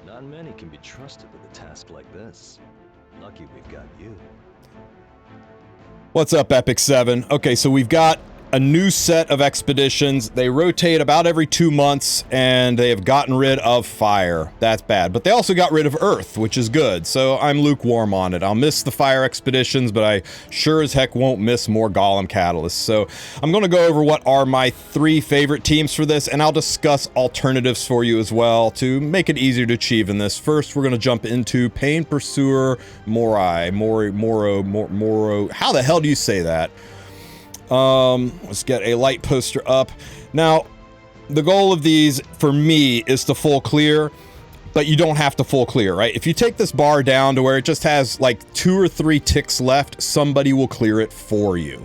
Not many can be trusted with a task like this. Lucky we've got you. What's up, Epic 7? Okay, so we've got a new set of expeditions. They rotate about every 2 months, and they have gotten rid of fire. That's bad. But they also got rid of earth, which is good. So I'm lukewarm on it. I'll miss the fire expeditions, but I sure as heck won't miss more golem catalysts. So I'm going to go over what are my 3 favorite teams for this, and I'll discuss alternatives for you as well to make it easier to achieve in this. First, we're going to jump into Pain Pursuer Moro. How the hell do you say that? Let's get a light poster up. Now, the goal of these, for me, is to full clear, but you don't have to full clear, right? If you take this bar down to where it just has like 2 or 3 ticks left, somebody will clear it for you.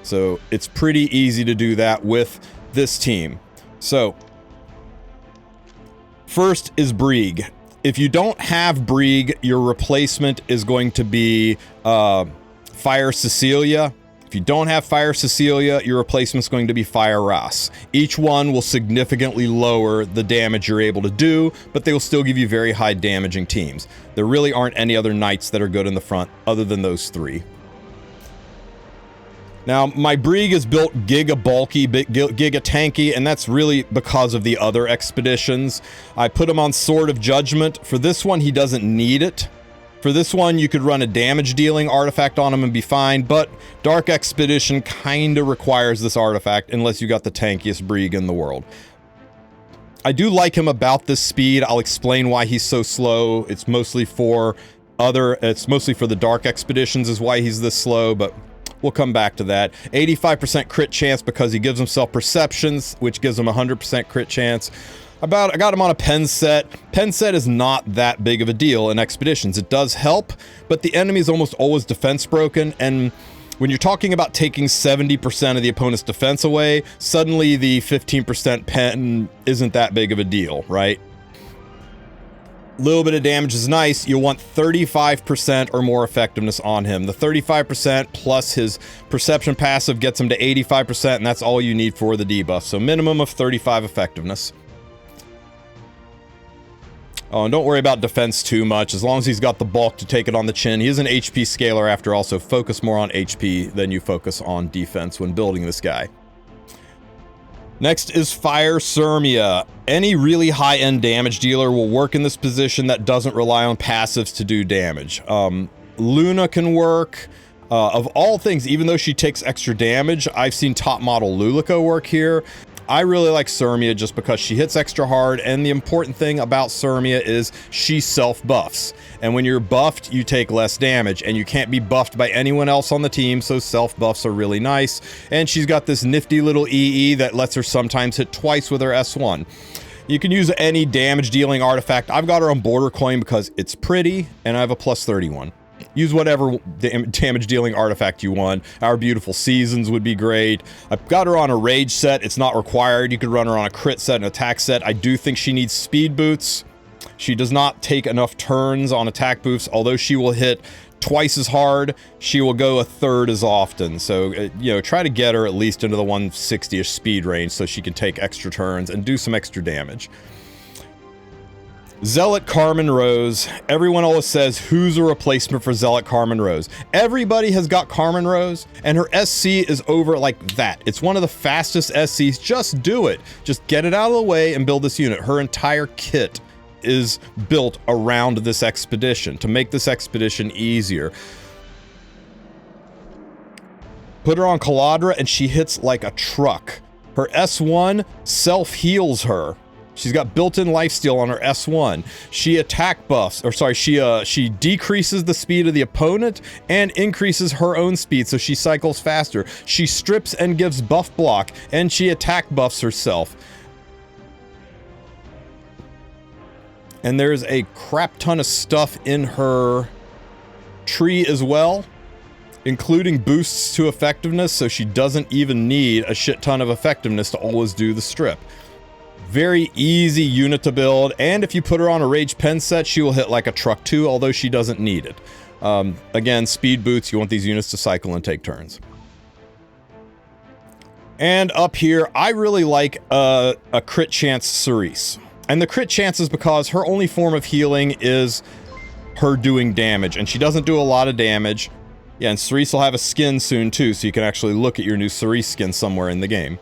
So it's pretty easy to do that with this team. So, first is Brieg. If you don't have Brieg, your replacement is going to be Fire Cecilia. If you don't have Fire Cecilia, your replacement is going to be Fire Ras. Each one will significantly lower the damage you're able to do, but they will still give you very high damaging teams. There really aren't any other knights that are good in the front other than those 3. Now, my Brieg is built giga bulky, giga tanky, and that's really because of the other expeditions. I put him on Sword of Judgment. For this one, he doesn't need it. For this one, you could run a damage dealing artifact on him and be fine, but Dark Expedition kinda requires this artifact unless you got the tankiest Brieg in the world. I do like him about this speed. I'll explain why he's so slow. It's mostly for the Dark Expeditions is why he's this slow, but we'll come back to that. 85% crit chance because he gives himself Perceptions, which gives him 100% crit chance. I got him on a pen set. Pen set is not that big of a deal in expeditions. It does help, but the enemy is almost always defense broken, and when you're talking about taking 70% of the opponent's defense away, suddenly the 15% pen isn't that big of a deal, right? Little bit of damage is nice. You'll want 35% or more effectiveness on him. The 35% plus his perception passive gets him to 85%, and that's all you need for the debuff. So minimum of 35 effectiveness. Oh, and don't worry about defense too much, as long as he's got the bulk to take it on the chin. He is an HP scaler after all, so focus more on HP than you focus on defense when building this guy. Next is Fire Sirmia. Any really high-end damage dealer will work in this position that doesn't rely on passives to do damage. Luna can work. Of all things, even though she takes extra damage, I've seen top model Lulica work here. I really like Sirmia just because she hits extra hard, and the important thing about Sirmia is she self-buffs. And when you're buffed, you take less damage, and you can't be buffed by anyone else on the team, so self-buffs are really nice. And she's got this nifty little EE that lets her sometimes hit twice with her S1. You can use any damage-dealing artifact. I've got her on Border Coin because it's pretty, and I have a plus 31. Use whatever damage-dealing artifact you want. Our Beautiful Seasons would be great. I've got her on a rage set. It's not required. You could run her on a crit set and attack set. I do think she needs speed boots. She does not take enough turns on attack boosts. Although she will hit twice as hard, she will go a third as often. So, you know, try to get her at least into the 160-ish speed range so she can take extra turns and do some extra damage. Zealot Carmen Rose. Everyone always says, who's a replacement for Zealot Carmen Rose? Everybody has got Carmen Rose, and her SC is over like that. It's one of the fastest SCs. Just do it. Just get it out of the way and build this unit. Her entire kit is built around this expedition to make this expedition easier. Put her on Caladra, and she hits like a truck. Her S1 self-heals her. She's got built-in lifesteal on her S1. She attack buffs, or sorry, she decreases the speed of the opponent and increases her own speed, so she cycles faster. She strips and gives buff block, and she attack buffs herself. And there's a crap ton of stuff in her tree as well, including boosts to effectiveness, so she doesn't even need a shit ton of effectiveness to always do the strip. Very easy unit to build, and if you put her on a rage pen set, she will hit like a truck too, although she doesn't need it. Again, speed boots, you want these units to cycle and take turns. And up here, I really like a crit chance Cerise. And the crit chance is because her only form of healing is her doing damage, and she doesn't do a lot of damage. Yeah, and Cerise will have a skin soon too, so you can actually look at your new Cerise skin somewhere in the game.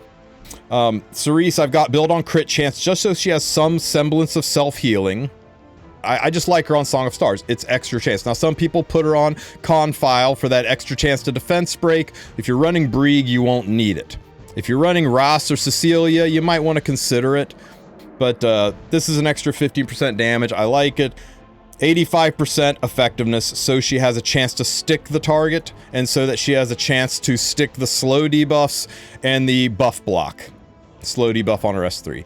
Cerise I've got built on crit chance just so she has some semblance of self-healing. I just like her on Song of Stars. It's extra chance. Now, some people put her on Confile for that extra chance to defense break. If you're running Brieg, you won't need it. If you're running Ross or Cecilia, you might want to consider it. But this is an extra 15% damage. I like it. 85% effectiveness, so she has a chance to stick the target, and so that she has a chance to stick the slow debuffs and the buff block. Slow debuff on her S3.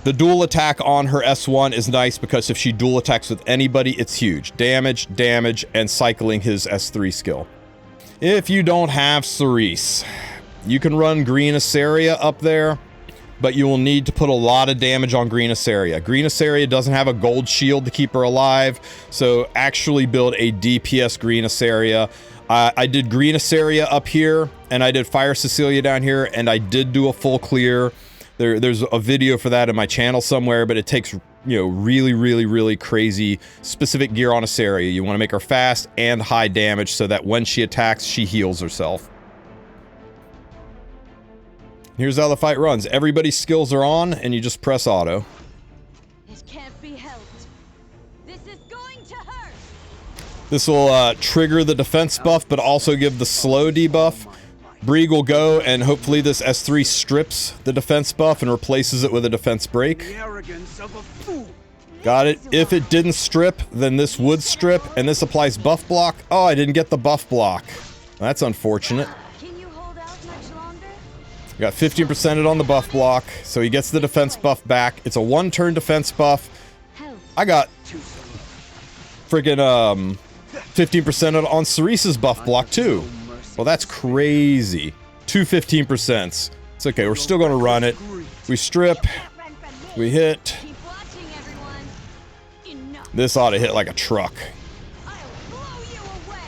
The dual attack on her S1 is nice because if she dual attacks with anybody, it's huge. Damage, damage, and cycling his S3 skill. If you don't have Cerise, you can run Green Asaria up there, but you will need to put a lot of damage on Green Asaria. Green Asaria doesn't have a gold shield to keep her alive, so actually build a DPS Green Asaria. I did Green Asaria up here, and I did Fire Cecilia down here, and I did do a full clear. There's a video for that in my channel somewhere, but it takes, you know, really crazy specific gear on Asaria. You want to make her fast and high damage so that when she attacks, she heals herself. Here's how the fight runs. Everybody's skills are on, and you just press auto. This can't be helped. This is going to hurt. This will trigger the defense buff, but also give the slow debuff. Brieg will go, and hopefully this S3 strips the defense buff and replaces it with a defense break. Got it. If it didn't strip, then this would strip, and this applies buff block. Oh, I didn't get the buff block. That's unfortunate. Can you hold out much longer? Got 15%ed on the buff block, so he gets the defense buff back. It's a one-turn defense buff. I got friggin' 15% on Cerise's buff block, too. Well, that's crazy. 15%. It's okay, we're still gonna run it. We strip. We hit. This ought to hit like a truck.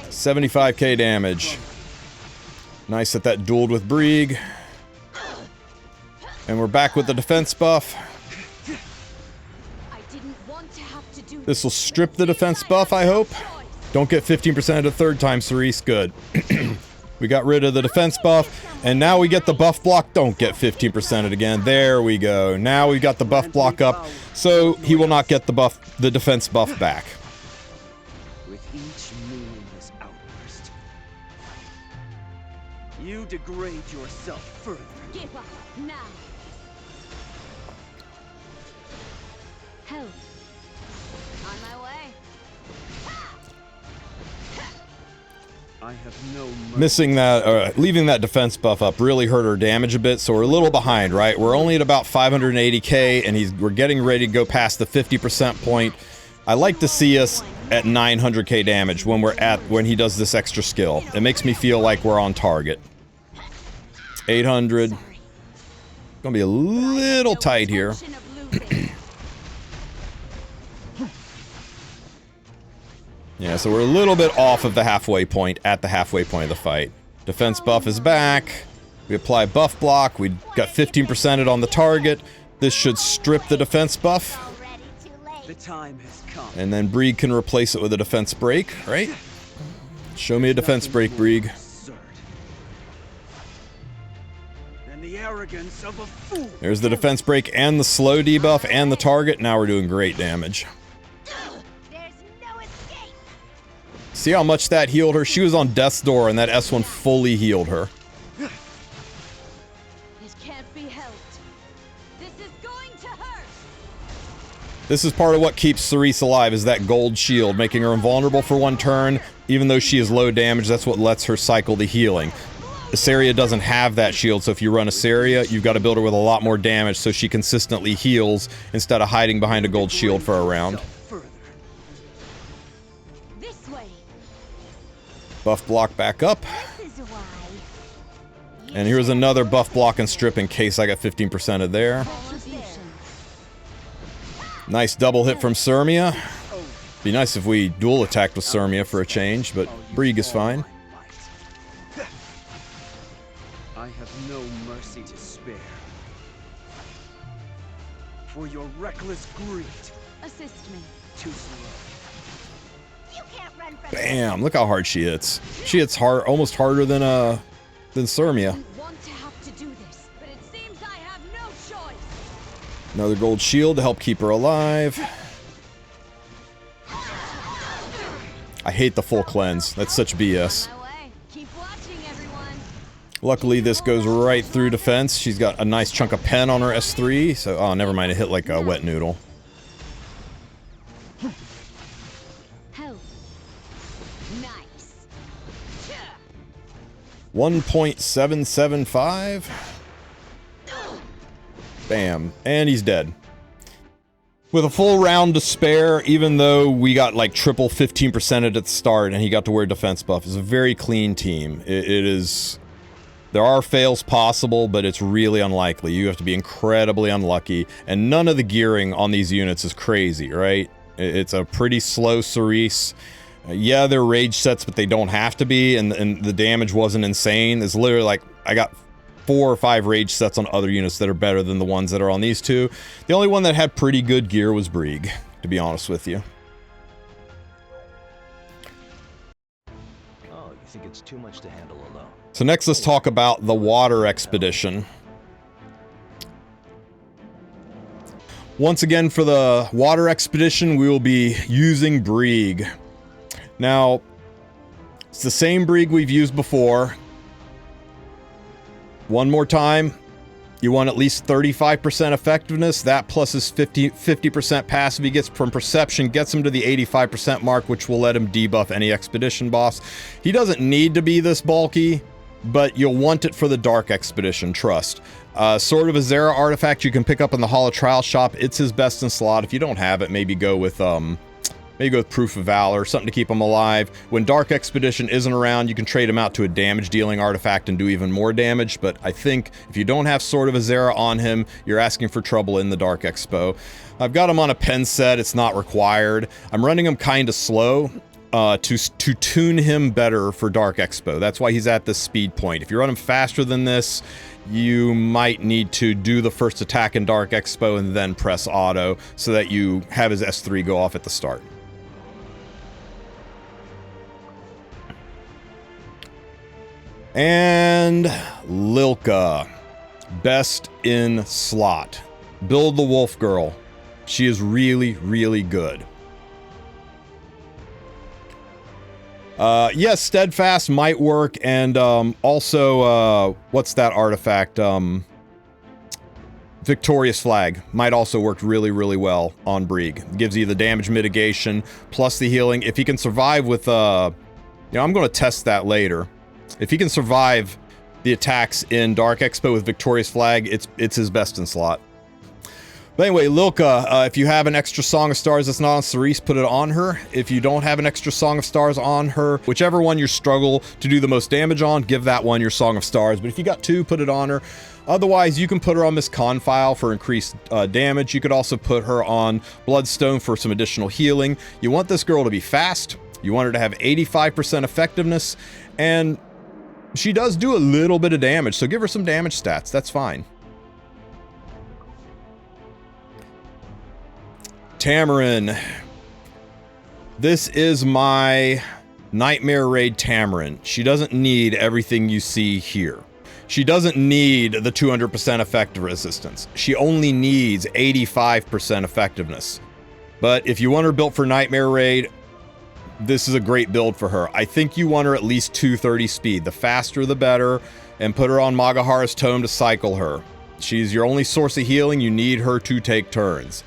75k damage. Nice that that dueled with Brieg. And we're back with the defense buff. This will strip the defense buff, I hope. Don't get 15% a third time, Cerise. Good. We got rid of the defense buff, and now we get the buff block. Don't get 15% again. There we go. Now we got the buff block up, so he will not get the defense buff back. With each meaningless outburst, you degrade yourself further. Give up now. Help. On my way. I have no Missing that, leaving that defense buff up really hurt our damage a bit, so we're a little behind, right? We're only at about 580k, and we're getting ready to go past the 50% point. I like to see us at 900k damage when he does this extra skill. It makes me feel like we're on target. 800. Gonna be a little tight here. Yeah, so we're a little bit off of the halfway point, at the halfway point of the fight. Defense buff is back. We apply buff block. We got 15%ed on the target. This should strip the defense buff. The time has come. And then Brieg can replace it with a defense break, right? Show me a defense break, Brieg. And the arrogance of a fool. There's the defense break and the slow debuff and the target. Now we're doing great damage. See how much that healed her? She was on death's door, and that S1 fully healed her. This can't be helped. This is going to hurt. This is part of what keeps Cerise alive, is that gold shield, making her invulnerable for one turn. Even though she is low damage, that's what lets her cycle the healing. Asaria doesn't have that shield, so if you run Asaria, you've got to build her with a lot more damage so she consistently heals instead of hiding behind a gold shield for a round. Buff block back up. And here's another buff block and strip in case I got 15% of there. Nice double hit from Sirmia. Be nice if we dual attacked with Sirmia for a change, but Brieg is fine. I have no mercy to spare. For reckless greed. Assist me. Too slow. You can't run from Bam! Look how hard she hits. She hits hard, almost harder than Sirmia. I want to have to do this, but it seems I have no choice. Another gold shield to help keep her alive. I hate the full cleanse. That's such BS. On my way. Keep watching, everyone. Luckily, this goes right through defense. She's got a nice chunk of pen on her S3, so... Oh, never mind. It hit like a wet noodle. Help. Nice. 1.775. Bam. And he's dead. With a full round to spare, even though we got like triple 15% at the start and he got to wear defense buff, it's a very clean team. It is... There are fails possible, but it's really unlikely. You have to be incredibly unlucky, and none of the gearing on these units is crazy, right? It's a pretty slow Cerise. Yeah, they're rage sets, but they don't have to be, and the damage wasn't insane. It's literally like, I got 4 or 5 rage sets on other units that are better than the ones that are on these two. The only one that had pretty good gear was Brieg, to be honest with you. Oh, you think it's too much to handle alone? So next, let's talk about the water expedition. Once again, for the water expedition, we will be using Brieg. Now, it's the same Brieg we've used before. One more time, you want at least 35% effectiveness. That plus his 50% passive he gets from perception gets him to the 85% mark, which will let him debuff any expedition boss. He doesn't need to be this bulky, but you'll want it for the Dark Expedition, trust. Sword of Azera artifact you can pick up in the Hall of Trial shop. It's his best in slot. If you don't have it, maybe go with Proof of Valor, something to keep him alive. When Dark Expedition isn't around, you can trade him out to a damage-dealing artifact and do even more damage, but I think if you don't have Sword of Azera on him, you're asking for trouble in the Dark Expo. I've got him on a pen set. It's not required. I'm running him kind of slow to tune him better for Dark Expo. That's why he's at this speed point. If you run him faster than this, you might need to do the first attack in Dark Expo and then press auto so that you have his S3 go off at the start. And Lilka, best in slot. Build the Wolf Girl. She is really, really good. Yes, Steadfast might work, and also, what's that artifact? Victorious Flag might also work really, really well on Brieg. Gives you the damage mitigation, plus the healing. If he can survive with, I'm going to test that later. If he can survive the attacks in Dark Expo with Victorious Flag, it's his best in slot. But anyway, Lilka, if you have an extra Song of Stars that's not on Cerise, put it on her. If you don't have an extra Song of Stars on her, whichever one you struggle to do the most damage on, give that one your Song of Stars. But if you got 2, put it on her. Otherwise, you can put her on Miss Confile for increased damage. You could also put her on Bloodstone for some additional healing. You want this girl to be fast. You want her to have 85% effectiveness. And she does do a little bit of damage, so give her some damage stats. That's fine. Tamarin. This is my Nightmare Raid Tamarin. She doesn't need everything you see here. She doesn't need the 200% effective resistance. She only needs 85% effectiveness. But if you want her built for Nightmare Raid, this is a great build for her. I think you want her at least 230 speed. The faster the better. And put her on Magahara's Tome to cycle her. She's your only source of healing. You need her to take turns.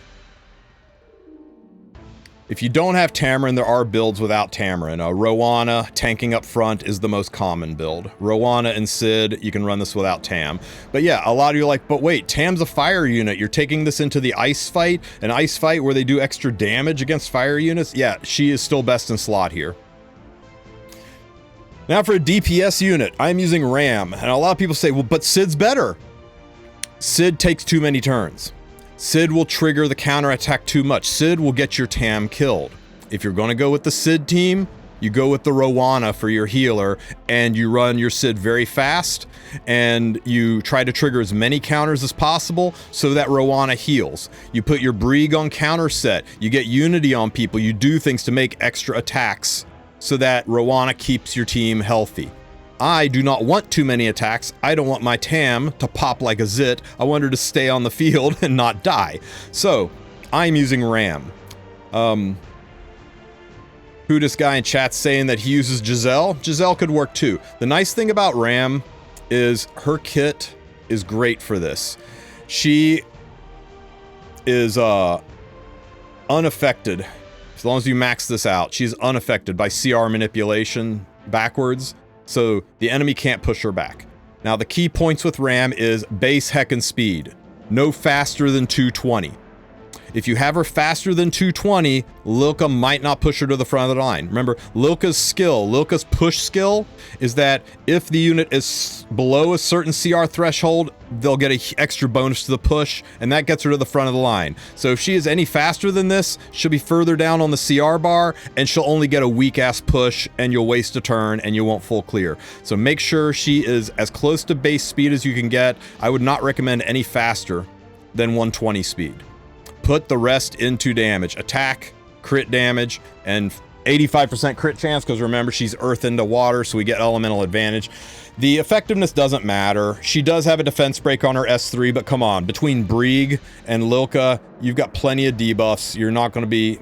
If you don't have Tamarin, there are builds without Tamarin. Rowana, tanking up front, is the most common build. Rowana and Cid, you can run this without Tam. But yeah, a lot of you are like, but wait, Tam's a fire unit. You're taking this into the ice fight? An ice fight where they do extra damage against fire units? Yeah, she is still best in slot here. Now for a DPS unit, I'm using Ram. And a lot of people say, well, but Cid's better. Cid takes too many turns. Cid will trigger the counterattack too much. Cid will get your Tam killed. If you're going to go with the Cid team, You go with the Rowana for your healer, and you run your Sid very fast, and you try to trigger as many counters as possible so that Rowana heals. You put your Brieg on counter set, you get unity on people, you do things to make extra attacks so that Rowana keeps your team healthy. I do not want too many attacks. I don't want my Tam to pop like a zit. I want her to stay on the field and not die. So, I'm using Ram. Who this guy in chat's saying that he uses Giselle? Giselle could work too. The nice thing about Ram is her kit is great for this. She is unaffected. As long as you max this out, she's unaffected by CR manipulation backwards. So the enemy can't push her back. Now the key points with Ram is base heckin' speed. No faster than 220. If you have her faster than 220, Lilka might not push her to the front of the line. Remember, Lilka's push skill is that if the unit is below a certain CR threshold, they'll get an extra bonus to the push, and that gets her to the front of the line. So if she is any faster than this, she'll be further down on the CR bar, and she'll only get a weak-ass push, and you'll waste a turn, and you won't full clear. So make sure she is as close to base speed as you can get. I would not recommend any faster than 120 speed. Put the rest into damage. Attack, crit damage, and 85% crit chance, because remember, she's earth into water, so we get elemental advantage. The effectiveness doesn't matter. She does have a defense break on her S3, but come on. Between Brieg and Lilka, you've got plenty of debuffs. You're not going to be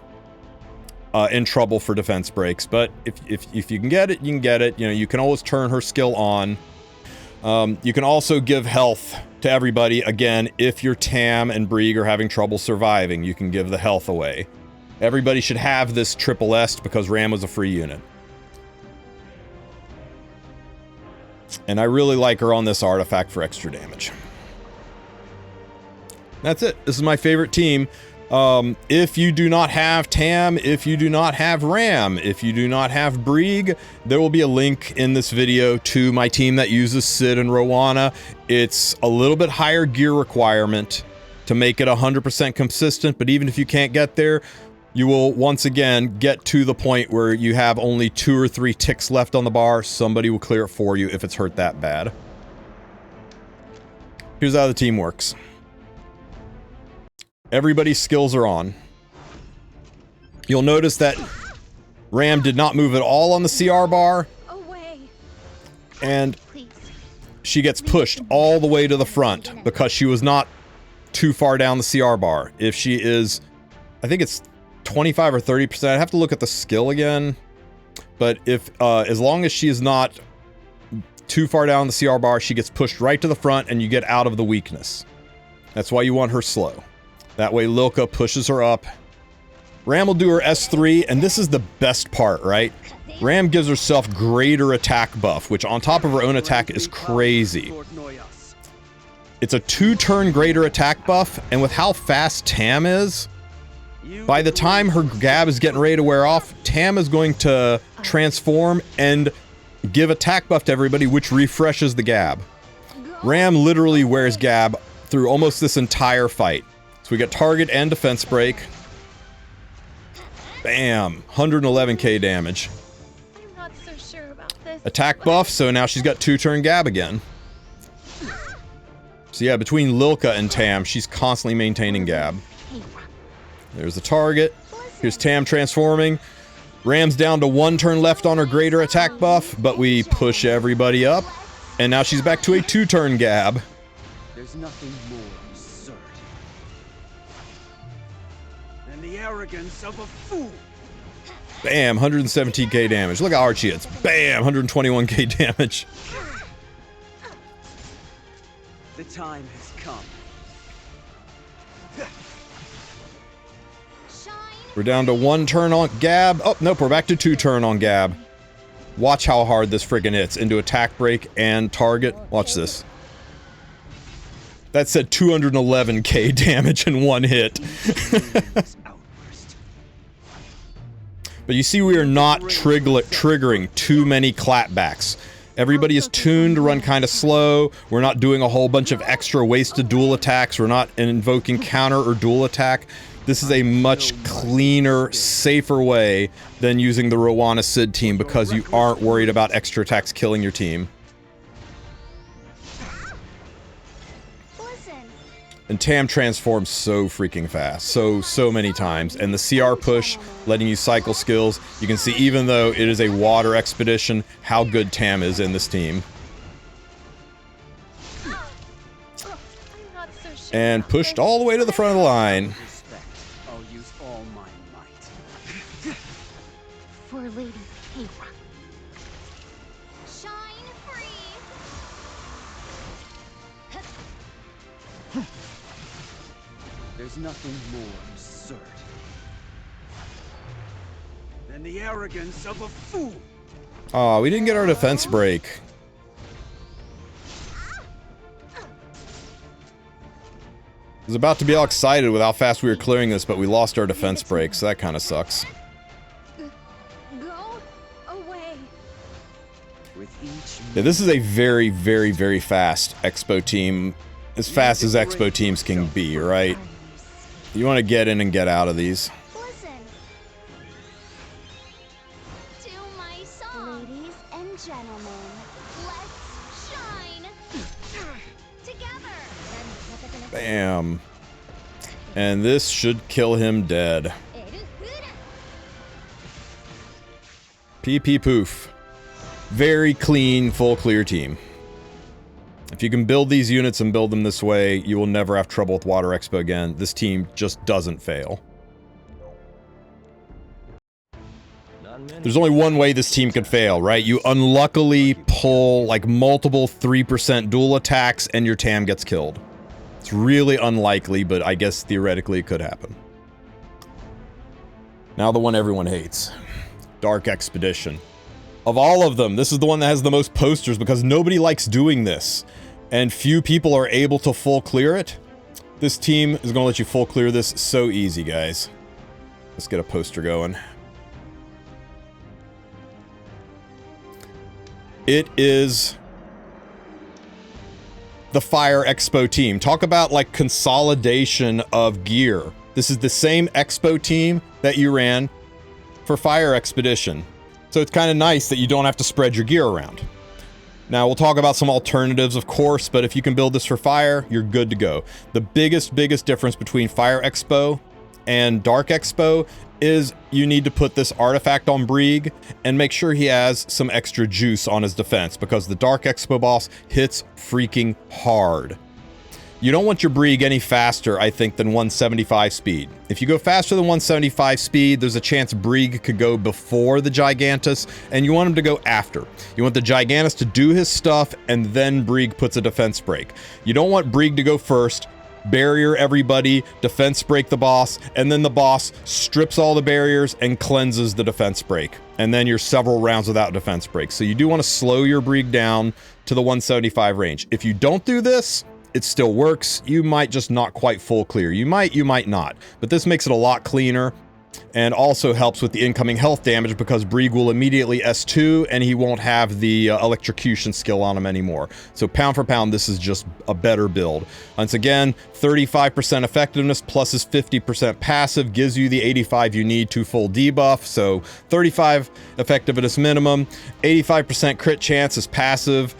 in trouble for defense breaks. But if you can get it, you can get it. You know, you can always turn her skill on. You can also give health to everybody. Again, if your Tam and Brieg are having trouble surviving, you can give the health away. Everybody should have this triple S because Ram was a free unit. And I really like her on this artifact for extra damage. That's it. This is my favorite team. If you do not have Tam, if you do not have Ram, if you do not have Brieg, there will be a link in this video to my team that uses Sid and Rowana. It's a little bit higher gear requirement to make it 100% consistent, but even if you can't get there, you will once again get to the point where you have only 2 or 3 ticks left on the bar. Somebody will clear it for you if it's hurt that bad. Here's how the team works. Everybody's skills are on. You'll notice that Ram did not move at all on the CR bar. And she gets pushed all the way to the front because she was not too far down the CR bar. If she is, I think it's 25 or 30%. I'd have to look at the skill again. But if, as long as she is not too far down the CR bar, she gets pushed right to the front and you get out of the weakness. That's why you want her slow. That way Lilka pushes her up. Ram will do her S3, and this is the best part, right? Ram gives herself greater attack buff, which on top of her own attack is crazy. It's a 2-turn greater attack buff, and with how fast Tam is, by the time her Gab is getting ready to wear off, Tam is going to transform and give attack buff to everybody, which refreshes the Gab. Ram literally wears Gab through almost this entire fight. So we get target and defense break. Bam! 111k damage. I'm not so sure about this. Attack buff, so now she's got 2-turn Gab again. So yeah, between Lilka and Tam, she's constantly maintaining Gab. There's the target. Here's Tam transforming. Ram's down to 1 turn left on her greater attack buff, but we push everybody up. And now she's back to a 2-turn Gab. There's nothing more absurd than the arrogance of a fool. Bam, 117k damage. Look how hard she hits. Bam, 121k damage. The time has come. We're down to 1 turn on Gab. Oh, nope, we're back to 2 turn on Gab. Watch how hard this friggin' hits into attack break and target. Watch this. That said 211k damage in 1 hit. But you see, we are not triggering too many clapbacks. Everybody is tuned to run kind of slow. We're not doing a whole bunch of extra wasted dual attacks. We're not invoking counter or dual attack. This is a much cleaner, safer way than using the Rowana Sid team because you aren't worried about extra attacks killing your team. And Tam transforms so freaking fast, so many times. And the CR push, letting you cycle skills. You can see, even though it is a water expedition, how good Tam is in this team. And pushed all the way to the front of the line. I'll use all my might. For Lady Kayra. Shine free. There's nothing more absurd than the arrogance of a fool. Aw, we didn't get our defense break. I was about to be all excited with how fast we were clearing this, but we lost our defense break, so that kind of sucks. Go away. With each Yeah, this is a very, very, very fast Expo team. As fast as Expo teams can be, right? You want to get in and get out of these. Listen to my song. Ladies and gentlemen, let's shine together. Bam. And this should kill him dead. PP poof. Very clean, full clear team. If you can build these units and build them this way, you will never have trouble with Water Expo again. This team just doesn't fail. There's only one way this team could fail, right? You unluckily pull like multiple 3% dual attacks and your TAM gets killed. It's really unlikely, but I guess theoretically it could happen. Now the one everyone hates. Dark Expedition. Of all of them, this is the one that has the most posters because nobody likes doing this. And few people are able to full clear it. This team is going to let you full clear this so easy, guys. Let's get a poster going. It is the Fire Expo team. Talk about like consolidation of gear. This is the same Expo team that you ran for Fire Expedition. So it's kind of nice that you don't have to spread your gear around. Now, we'll talk about some alternatives, of course, but if you can build this for Fire, you're good to go. The biggest difference between Fire Expo and Dark Expo is you need to put this artifact on Brieg and make sure he has some extra juice on his defense because the Dark Expo boss hits freaking hard. You don't want your Brieg any faster, I think, than 175 speed. If you go faster than 175 speed, there's a chance Brieg could go before the Gigantus, and you want him to go after. You want the Gigantus to do his stuff, and then Brieg puts a defense break. You don't want Brieg to go first, barrier everybody, defense break the boss, and then the boss strips all the barriers and cleanses the defense break. And then you're several rounds without defense break. So you do want to slow your Brieg down to the 175 range. If you don't do this, it still works. You might just not quite full clear. You might not. But this makes it a lot cleaner and also helps with the incoming health damage because Brieg will immediately S2 and he won't have the electrocution skill on him anymore. So pound for pound, this is just a better build. Once again, 35% effectiveness plus his 50% passive gives you the 85 you need to full debuff. So 35 effectiveness minimum, 85% crit chance is passive.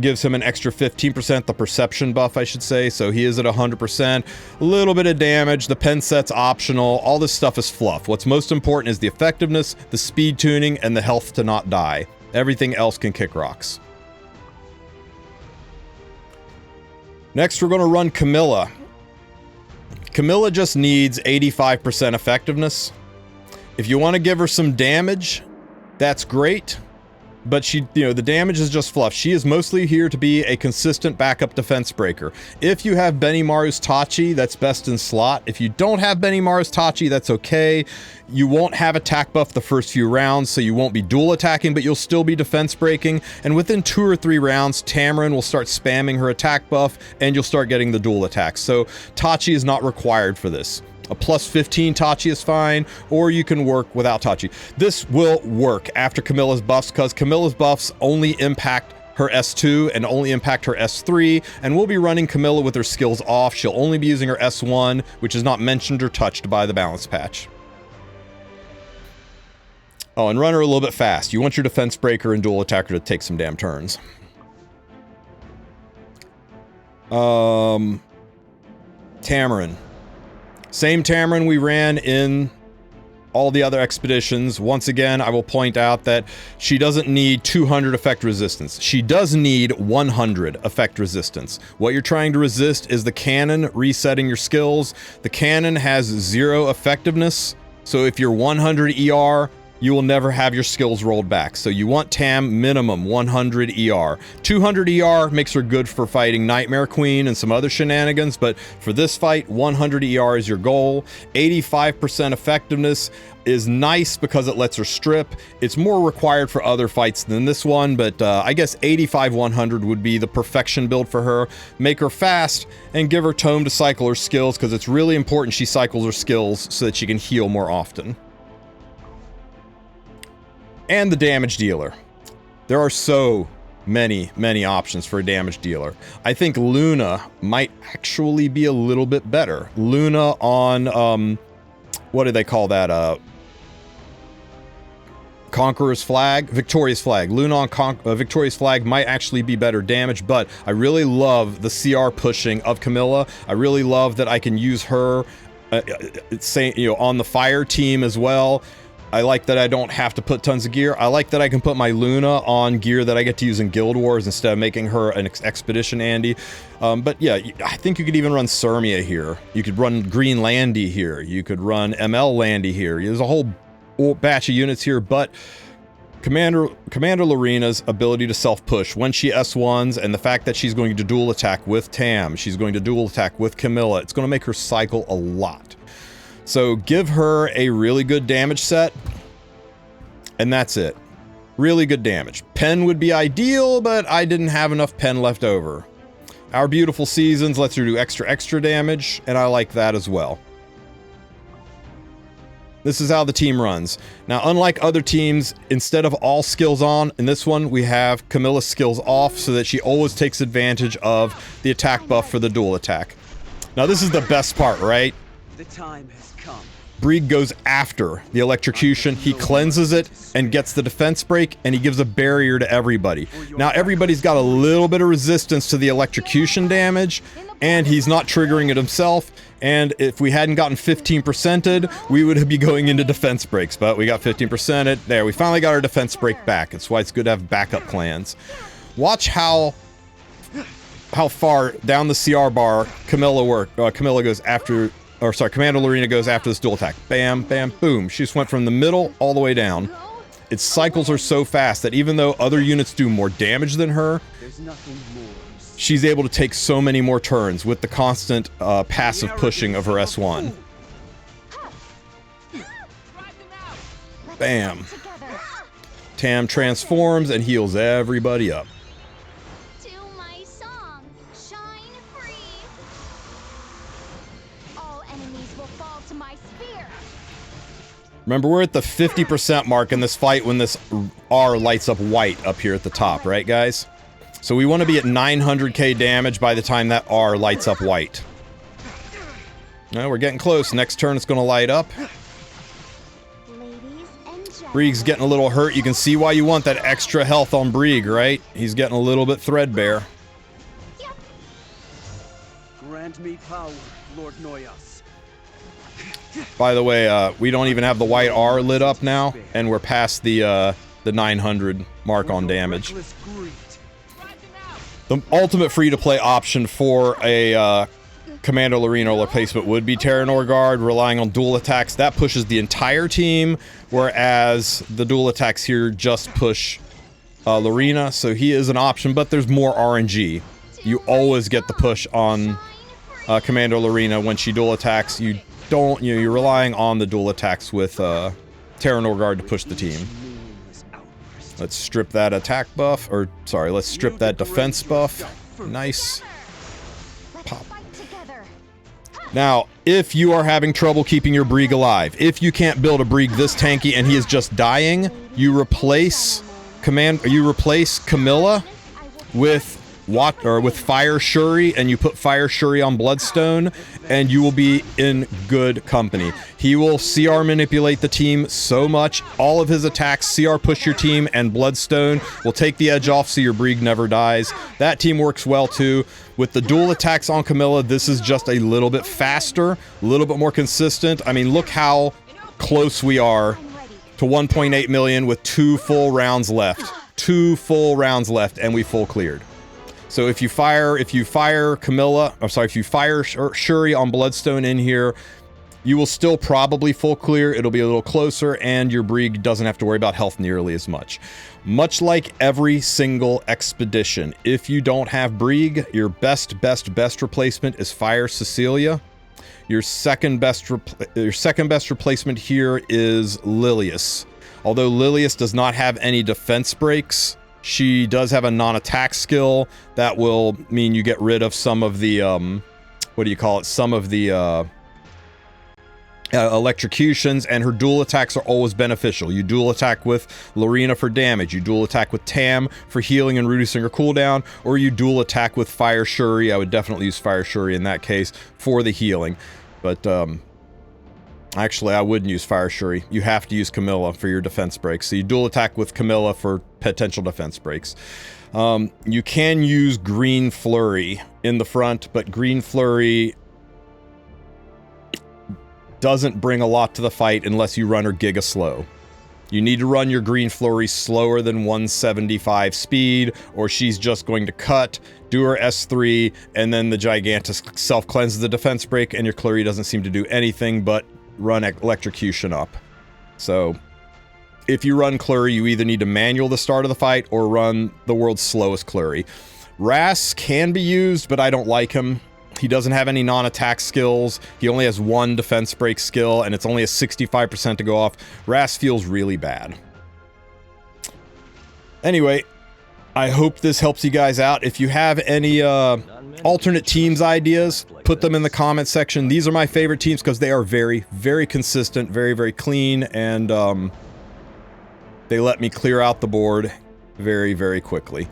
Gives him an extra 15%, the perception buff, I should say. So he is at 100%. A little bit of damage. The pen set's optional. All this stuff is fluff. What's most important is the effectiveness, the speed tuning, and the health to not die. Everything else can kick rocks. Next, we're going to run Camilla. Camilla just needs 85% effectiveness. If you want to give her some damage, that's great. But she, the damage is just fluff. She is mostly here to be a consistent backup defense breaker. If you have Benimaru's Tachi, that's best in slot. If you don't have Benimaru's Tachi, that's okay. You won't have attack buff the first few rounds, so you won't be dual attacking, but you'll still be defense breaking. And within 2 or 3 rounds, Tamarin will start spamming her attack buff, and you'll start getting the dual attacks. So Tachi is not required for this. A plus 15 Tachi is fine, or you can work without Tachi. This will work after Camilla's buffs, because Camilla's buffs only impact her S2 and only impact her S3, and we'll be running Camilla with her skills off. She'll only be using her S1, which is not mentioned or touched by the balance patch. Oh, and run her a little bit fast. You want your defense breaker and dual attacker to take some damn turns. Tamarin. Same Tamarin we ran in all the other expeditions. Once again, I will point out that she doesn't need 200 effect resistance. She does need 100 effect resistance. What you're trying to resist is the cannon resetting your skills. The cannon has 0 effectiveness, so if you're 100 ER, you will never have your skills rolled back. So you want Tam minimum 100 ER. 200 ER makes her good for fighting Nightmare Queen and some other shenanigans, but for this fight, 100 ER is your goal. 85% effectiveness is nice because it lets her strip. It's more required for other fights than this one, but I guess 85-100 would be the perfection build for her. Make her fast and give her tome to cycle her skills, because it's really important she cycles her skills so that she can heal more often. And the damage dealer. There are so many options for a damage dealer. I think Luna might actually be a little bit better. Luna on, what do they call that? Conqueror's Flag? Victorious Flag. Luna on Victorious Flag might actually be better damage, but I really love the CR pushing of Camilla. I really love that I can use her, on the fire team as well. I like that I don't have to put tons of gear. I like that I can put my Luna on gear that I get to use in Guild Wars instead of making her an Expedition Andy. But yeah, I think you could even run Sirmia here. You could run Green Landy here. You could run ML Landy here. There's a whole batch of units here, but Commander Lorena's ability to self-push when she S1s, and the fact that she's going to dual attack with Tam, she's going to dual attack with Camilla, it's going to make her cycle a lot. So give her a really good damage set, and that's it. Really good damage. Pen would be ideal, but I didn't have enough pen left over. Our Beautiful Seasons lets her do extra damage, and I like that as well. This is how the team runs. Now, unlike other teams, instead of all skills on, in this one, we have Camilla's skills off so that she always takes advantage of the attack buff for the dual attack. Now, this is the best part, right? The time has come. Brieg goes after the electrocution, he cleanses it and gets the defense break, and he gives a barrier to everybody. Now everybody's got a little bit of resistance to the electrocution damage, and he's not triggering it himself, and if we hadn't gotten 15%ed, we would be going into defense breaks, but we got 15%ed. There, we finally got our defense break back. That's why it's good to have backup plans. Watch how far down the CR bar Camilla goes after... Or sorry, Commander Lorena goes after this dual attack. Bam, bam, boom. She just went from the middle all the way down. Its cycles are so fast that even though other units do more damage than her, she's able to take so many more turns with the constant passive pushing of her S1. Bam. Tam transforms and heals everybody up. Remember, we're at the 50% mark in this fight when this R lights up white up here at the top, right, guys? So we want to be at 900k damage by the time that R lights up white. No, we're getting close. Next turn, it's going to light up. Brieg's getting a little hurt. You can see why you want that extra health on Brieg, right? He's getting a little bit threadbare. Grant me power, Lord Noyas. By the way, we don't even have the white R lit up now, and we're past the 900 mark on damage. The ultimate free-to-play option for a Commander Lorena replacement would be Terra Norgard, relying on dual attacks. That pushes the entire team, whereas the dual attacks here just push Lorena, so he is an option, but there's more RNG. You always get the push on Commander Lorena when she dual attacks. You're relying on the dual attacks with Terra Norgard to push the team. Let's strip that attack buff, or sorry, let's strip that defense buff. Nice. Pop. Now, if you are having trouble keeping your Brieg alive, if you can't build a Brieg this tanky and he is just dying, you replace Camilla with Fire Shuri, and you put Fire Shuri on Bloodstone, and you will be in good company. He will CR manipulate the team so much. All of his attacks CR push your team, and Bloodstone will take the edge off so your Brieg never dies. That team works well too. With the dual attacks on Camilla, this is just a little bit faster, a little bit more consistent. I mean, look how close we are to 1.8 million with 2 full rounds left. 2 full rounds left, and we full cleared. So if you fire Shuri on Bloodstone in here, you will still probably full clear. It'll be a little closer, and your Brieg doesn't have to worry about health nearly as much. Much like every single expedition, if you don't have Brieg, your best replacement is Fire Cecilia. Your second best replacement here is Lilius. Although Lilius does not have any defense breaks, she does have a non-attack skill that will mean you get rid of some of the, some of the electrocutions, and her dual attacks are always beneficial. You dual attack with Lorena for damage, you dual attack with Tam for healing and reducing her cooldown, or you dual attack with Fire Shuri. I would definitely use Fire Shuri in that case for the healing. But, actually, I wouldn't use Fire Shuri. You have to use Camilla for your defense breaks. So you dual attack with Camilla for potential defense breaks. You can use Green Flurry in the front, but Green Flurry doesn't bring a lot to the fight unless you run her Giga Slow. You need to run your Green Flurry slower than 175 speed, or she's just going to cut, do her S3, and then the Gigantus self-cleanses the defense break, and your Flurry doesn't seem to do anything but run electrocution up. So if you run Clury, you either need to manual the start of the fight or run the world's slowest Clury. Ras can be used, but I don't like him. He doesn't have any non-attack skills. He only has 1 defense break skill, and it's only a 65% to go off. Ras feels really bad. Anyway, I hope this helps you guys out. If you have any alternate teams ideas, put them in the comment section. These are my favorite teams because they are very, very consistent, very, very clean, and they let me clear out the board very, very quickly.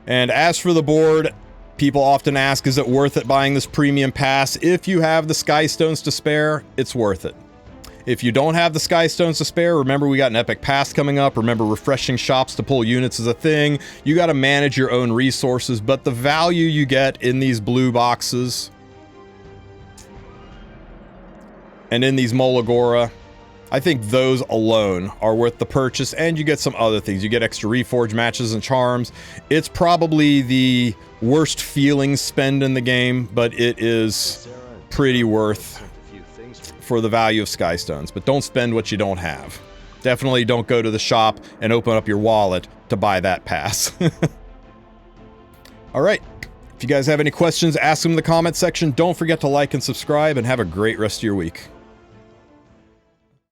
And as for the board, people often ask, is it worth it buying this premium pass? If you have the Sky Stones to spare, it's worth it. If you don't have the Sky Stones to spare, remember we got an epic pass coming up. Remember, refreshing shops to pull units is a thing. You got to manage your own resources, but the value you get in these blue boxes and in these Molagora, I think those alone are worth the purchase, and you get some other things. You get extra Reforge matches and charms. It's probably the worst feeling spend in the game, but it is pretty worth for the value of Sky Stones. But don't spend what you don't have. Definitely don't go to the shop and open up your wallet to buy that pass. All right. If you guys have any questions, ask them in the comment section. Don't forget to like and subscribe, and have a great rest of your week.